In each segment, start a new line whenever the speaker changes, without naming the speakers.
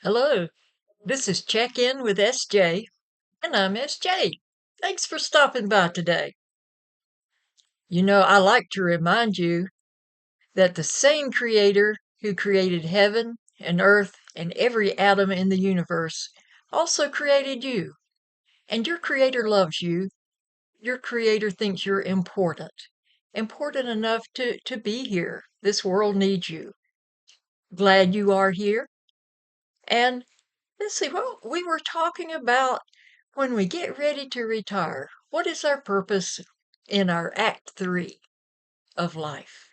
Hello, this is Check In with SJ, and I'm SJ. Thanks for stopping by today. I like to remind you that the same creator who created heaven and earth and every atom in the universe also created you. And your creator loves you. Your creator thinks you're important, important enough to be here. This world needs you. Glad you are here. And let's see, what we were talking about when we get ready to retire. What is our purpose in our Act 3 of life?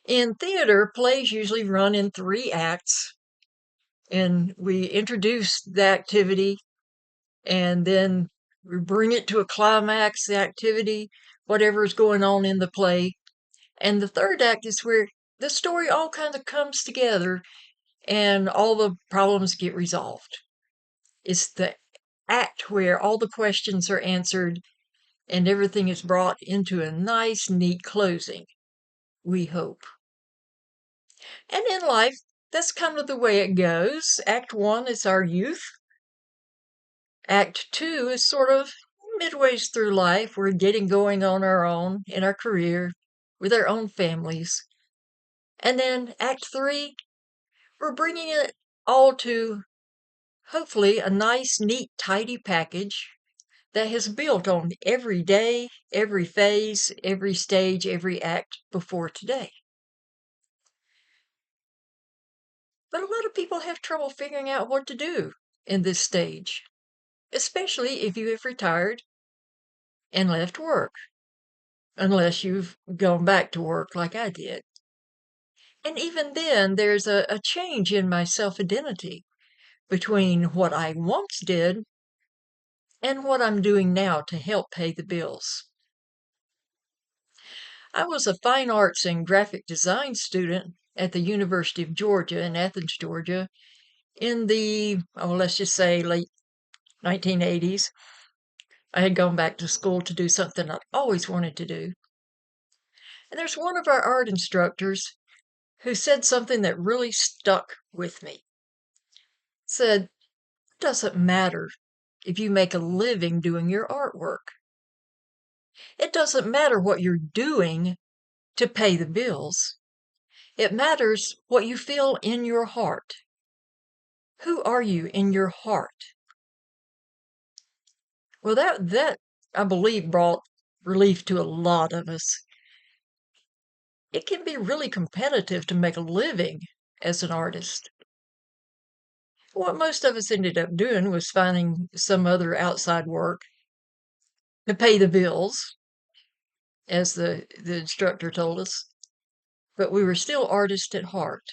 In theater, plays usually run in 3 acts, and we introduce the activity and then we bring it to a climax, the activity, whatever is going on in the play. And the third act is where the story all kind of comes together and all the problems get resolved. It's the act where all the questions are answered and everything is brought into a nice, neat closing, we hope. And in life, that's kind of the way it goes. Act 1 is our youth. Act 2 is sort of midways through life. We're getting going on our own in our career with our own families. And then Act 3, we're bringing it all to hopefully a nice, neat, tidy package that has built on every day, every phase, every stage, every act before today. But a lot of people have trouble figuring out what to do in this stage, especially if you have retired and left work, unless you've gone back to work like I did. And even then, there's a change in my self identity between what I once did and what I'm doing now to help pay the bills. I was a fine arts and graphic design student at the University of Georgia in Athens, Georgia, in the, let's just say late 1980s. I had gone back to school to do something I'd always wanted to do. And there's one of our art instructors who said something that really stuck with me. Said, it doesn't matter if you make a living doing your artwork. It doesn't matter what you're doing to pay the bills. It matters what you feel in your heart. Who are you in your heart? Well, that I believe brought relief to a lot of us. It can be really competitive to make a living as an artist. What most of us ended up doing was finding some other outside work to pay the bills, as the instructor told us, but we were still artists at heart.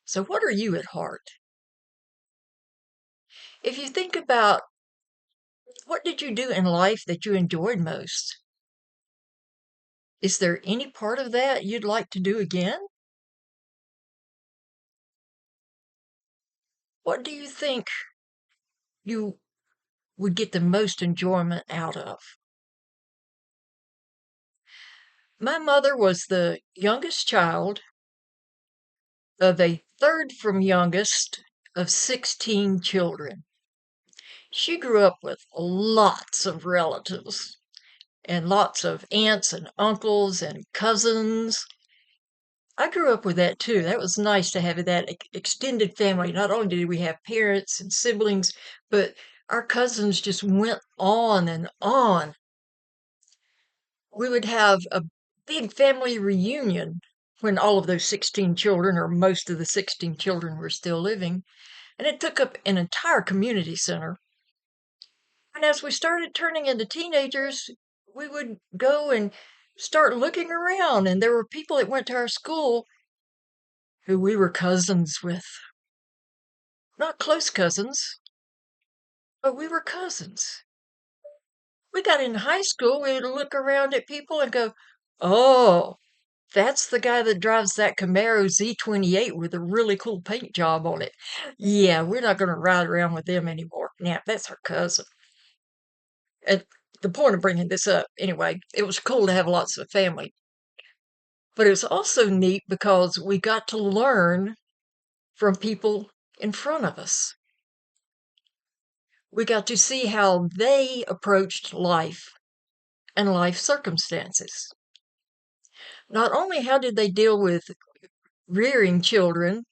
So what are you at heart? If you think about what did you do in life that you enjoyed most? Is there any part of that you'd like to do again? What do you think you would get the most enjoyment out of? My mother was the youngest child of a third from youngest of 16 children. She grew up with lots of relatives and lots of aunts and uncles and cousins. I grew up with that too. That was nice to have that extended family. Not only did we have parents and siblings, but our cousins just went on and on. We would have a big family reunion when all of those 16 children, or most of the 16 children, were still living, and it took up an entire community center. And as we started turning into teenagers, we would go and start looking around, and there were people that went to our school who we were cousins with. Not close cousins, but we were cousins. We got in high school, we would look around at people and go, oh, that's the guy that drives that Camaro Z28 with a really cool paint job on it. Yeah, we're not going to ride around with them anymore. Now, that's our cousin. And the point of bringing this up, anyway, it was cool to have lots of family. But it's also neat because we got to learn from people in front of us. We got to see how they approached life and life circumstances. Not only how did they deal with rearing children,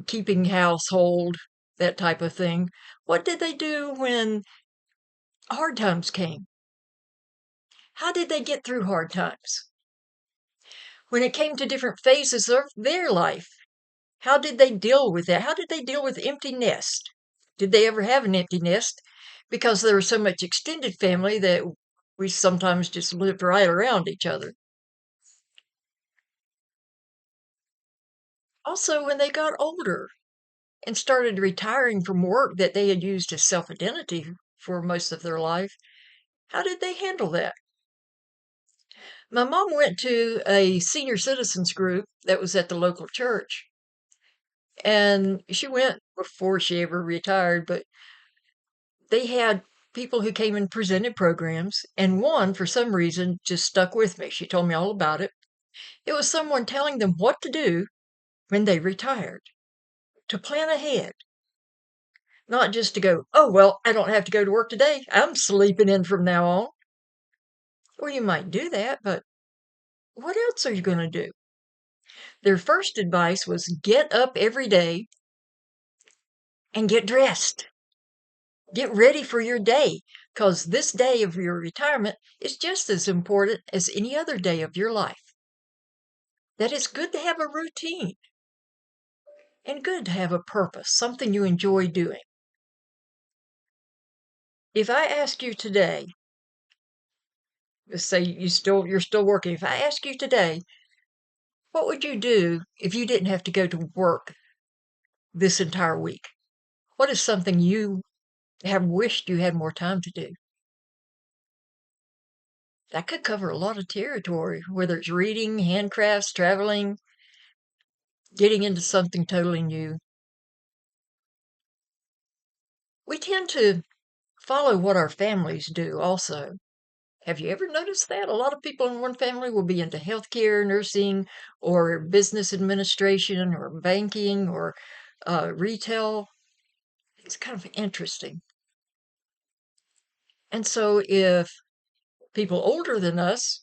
keeping household, that type of thing, what did they do when hard times came? How did they get through hard times? When it came to different phases of their life, how did they deal with that? How did they deal with empty nest? Did they ever have an empty nest? Because there was so much extended family that we sometimes just lived right around each other. Also, when they got older and started retiring from work that they had used as self-identity for most of their life, how did they handle that? My mom went to a senior citizens group that was at the local church, and she went before she ever retired, but they had people who came and presented programs, and one, for some reason, just stuck with me. She told me all about it. It was someone telling them what to do when they retired, to plan ahead, not just to go, oh, well, I don't have to go to work today. I'm sleeping in from now on. Well, you might do that, but what else are you going to do? Their first advice was get up every day and get dressed. Get ready for your day, because this day of your retirement is just as important as any other day of your life. That it's good to have a routine and good to have a purpose, something you enjoy doing. If I ask you today, let's say you're still working. If I ask you today, what would you do if you didn't have to go to work this entire week? What is something you have wished you had more time to do? That could cover a lot of territory, whether it's reading, handcrafts, traveling, getting into something totally new. We tend to follow what our families do also. Have you ever noticed that? A lot of people in one family will be into healthcare, nursing, or business administration, or banking, or retail. It's kind of interesting. And so if people older than us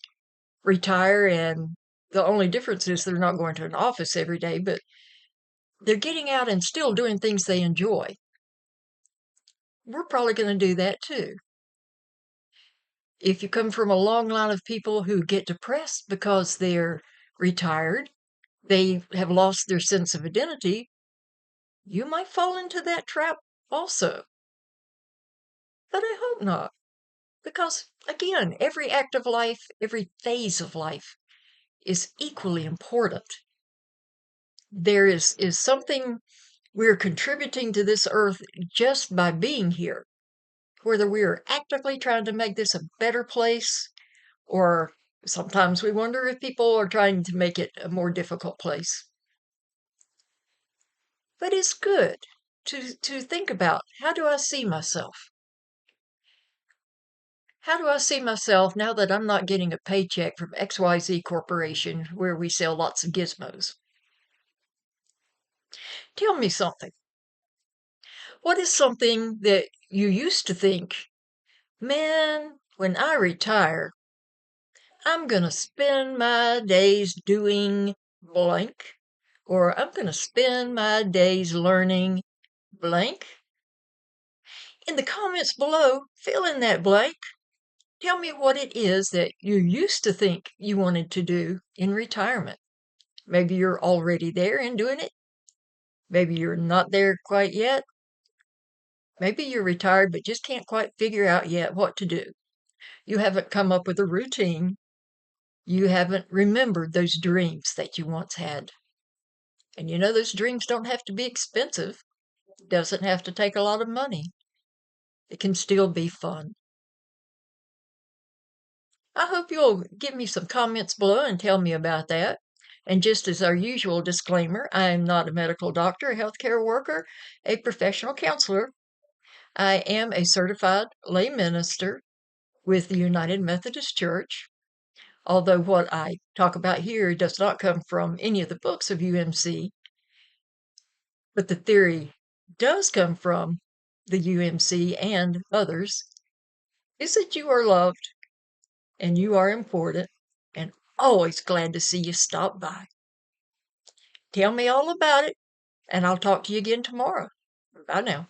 retire, and the only difference is they're not going to an office every day, but they're getting out and still doing things they enjoy, we're probably going to do that too. If you come from a long line of people who get depressed because they're retired, they have lost their sense of identity, you might fall into that trap also. But I hope not. Because, again, every act of life, every phase of life is equally important. There is something we're contributing to this earth just by being here, whether we are actively trying to make this a better place, or sometimes we wonder if people are trying to make it a more difficult place. But it's good to think about, how do I see myself? How do I see myself now that I'm not getting a paycheck from XYZ Corporation where we sell lots of gizmos? Tell me something. What is something that you used to think, man, when I retire, I'm going to spend my days doing blank, or I'm going to spend my days learning blank? In the comments below, fill in that blank. Tell me what it is that you used to think you wanted to do in retirement. Maybe you're already there and doing it. Maybe you're not there quite yet. Maybe you're retired but just can't quite figure out yet what to do. You haven't come up with a routine. You haven't remembered those dreams that you once had. And you know, those dreams don't have to be expensive. It doesn't have to take a lot of money. It can still be fun. I hope you'll give me some comments below and tell me about that. And just as our usual disclaimer, I am not a medical doctor, a healthcare worker, a professional counselor. I am a certified lay minister with the United Methodist Church. although what I talk about here does not come from any of the books of UMC, but the theory does come from the UMC and others, is that you are loved and you are important and always glad to see you stop by. Tell me all about it, and I'll talk to you again tomorrow. Bye now.